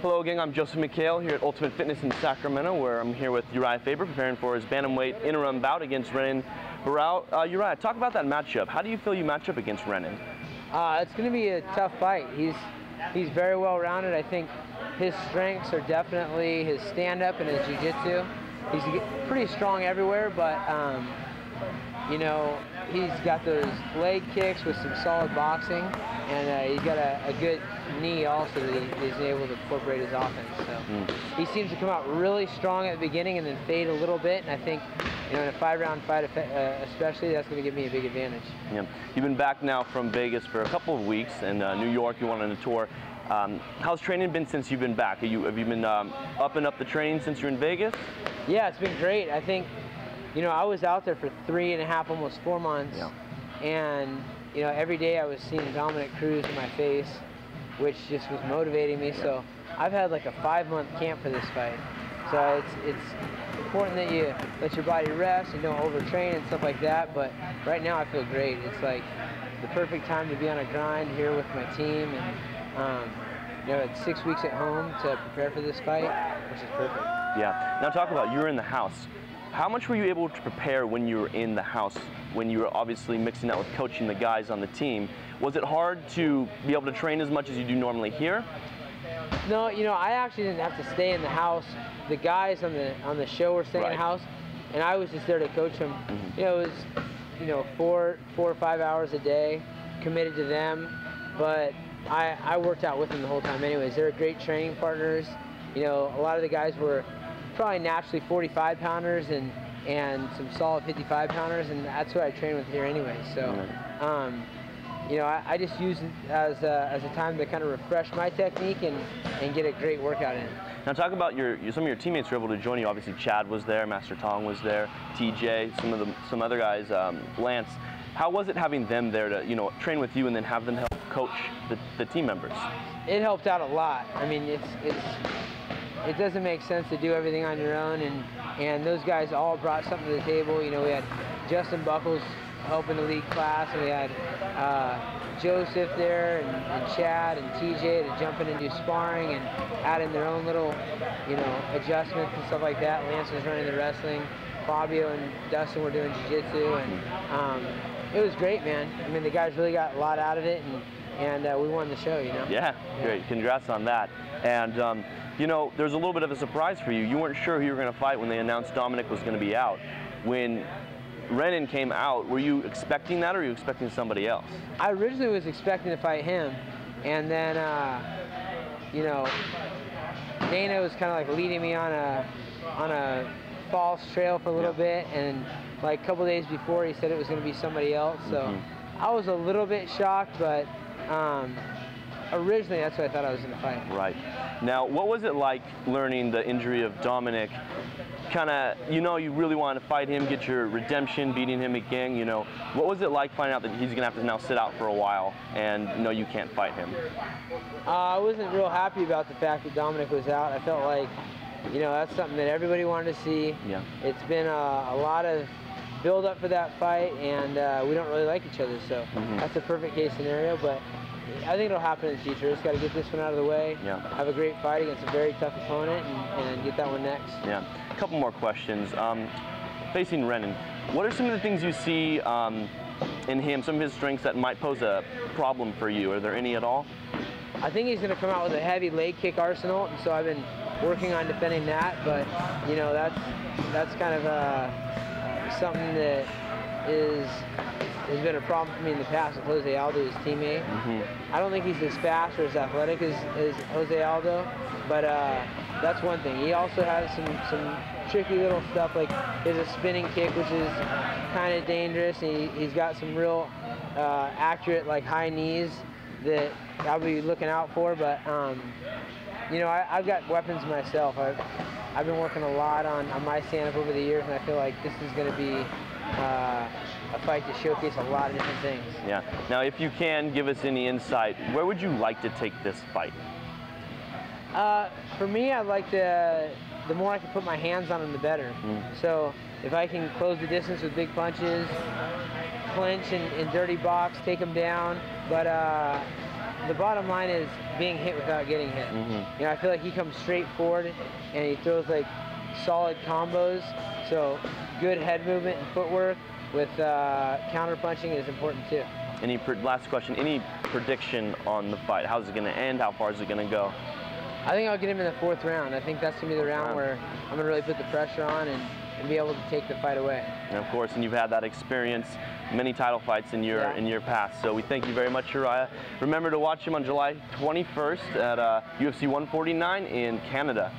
Hello again, I'm Joseph McHale here at Ultimate Fitness in Sacramento, where I'm here with Urijah Faber preparing for his Bantamweight interim bout against Renan Barao. Urijah, talk about that matchup. How do you feel you match up against Renan? It's going to be a tough fight. He's very well rounded. I think his strengths are definitely his stand-up and his jiu-jitsu. He's pretty strong everywhere, but you know, he's got those leg kicks with some solid boxing, and he's got a good knee also that he's able to incorporate his offense. So he seems to come out really strong at the beginning and then fade a little bit, and I think, you know, in a 5-round fight especially, that's going to give me a big advantage. Yeah. You've been back now from Vegas for a couple of weeks, and New York, you went on a tour. How's training been since you've been back? Have you been upping up the training since you're in Vegas? Yeah, it's been great. I think, you know, I was out there for 3.5, almost 4 months, and, you know, every day I was seeing Dominick Cruz in my face, which just was motivating me. So I've had like a 5-month camp for this fight. So it's important that you let your body rest and don't overtrain and stuff like that. But right now I feel great. It's like the perfect time to be on a grind here with my team, and you know, it's 6 weeks at home to prepare for this fight, which is perfect. Yeah. Now talk about, you're in the house. How much were you able to prepare when you were in the house, when you were obviously mixing that with coaching the guys on the team? Was it hard to be able to train as much as you do normally here? No, you know, I actually didn't have to stay in the house. The guys on the show were staying in the house, and I was just there to coach them. You know, it was, you know, 4 or 5 hours a day, committed to them, but I worked out with them the whole time anyways. They're great training partners. You know, a lot of the guys were probably naturally 45-pounders and some solid 55-pounders, and that's what I train with here anyway. So, you know, I just use it as a time to kind of refresh my technique and get a great workout in. Now talk about some of your teammates were able to join you. Obviously Chad was there, Master Tong was there, TJ, some other guys, Lance. How was it having them there to, you know, train with you and then have them help coach the team members? It helped out a lot. I mean, it doesn't make sense to do everything on your own, and those guys all brought something to the table. You know, we had Justin Buckles helping the lead class, and we had Joseph there, and Chad and TJ to jump in and do sparring and add in their own little, you know, adjustments and stuff like that. Lance was running the wrestling. Fabio and Dustin were doing jiu-jitsu, and it was great, man. I mean, the guys really got a lot out of it, and we won the show, you know? Yeah, great. Congrats on that. And, you know, there's a little bit of a surprise for you. You weren't sure who you were going to fight when they announced Dominick was going to be out. When Renan came out, were you expecting that, or were you expecting somebody else? I originally was expecting to fight him, and then, you know, Dana was kind of like leading me on a false trail for a little bit, and like a couple days before he said it was going to be somebody else. So I was a little bit shocked, but originally that's what I thought I was going to fight. Right. Now, what was it like learning the injury of Dominick? Kind of, you know, you really wanted to fight him, get your redemption, beating him again, you know. What was it like finding out that he's going to have to now sit out for a while and, you know, you can't fight him? I wasn't real happy about the fact that Dominick was out. I felt like, you know, that's something that everybody wanted to see. Yeah. It's been a lot of build up for that fight, and we don't really like each other, so that's a perfect case scenario, but I think it'll happen in the future. Just got to get this one out of the way, have a great fight against a very tough opponent, and get that one next. Yeah. A couple more questions. Facing Renan, what are some of the things you see in him, some of his strengths that might pose a problem for you? Are there any at all? I think he's going to come out with a heavy leg kick arsenal, and so I've been working on defending that, but you know, that's kind of something that has been a problem for me in the past with Jose Aldo, his teammate. I don't think he's as fast or as athletic as Jose Aldo, but that's one thing. He also has some tricky little stuff, like there's a spinning kick, which is kind of dangerous, and he's got some real accurate, like, high knees that I'll be looking out for, but you know, I've got weapons myself. I've been working a lot on my stand-up over the years, and I feel like this is going to be a fight to showcase a lot of different things. Yeah. Now, if you can give us any insight, where would you like to take this fight? For me, I'd like to, the more I can put my hands on him, the better. So if I can close the distance with big punches, clinch and dirty box, take him down, but the bottom line is being hit without getting hit. You know, I feel like he comes straight forward and he throws like solid combos. So good head movement and footwork with counter punching is important too. Last question, any prediction on the fight? How's it going to end? How far is it going to go? I think I'll get him in the 4th round. I think that's going to be the round where I'm going to really put the pressure on and be able to take the fight away. And of course, and you've had that experience, many title fights in your past. So we thank you very much, Urijah. Remember to watch him on July 21st at UFC 149 in Canada.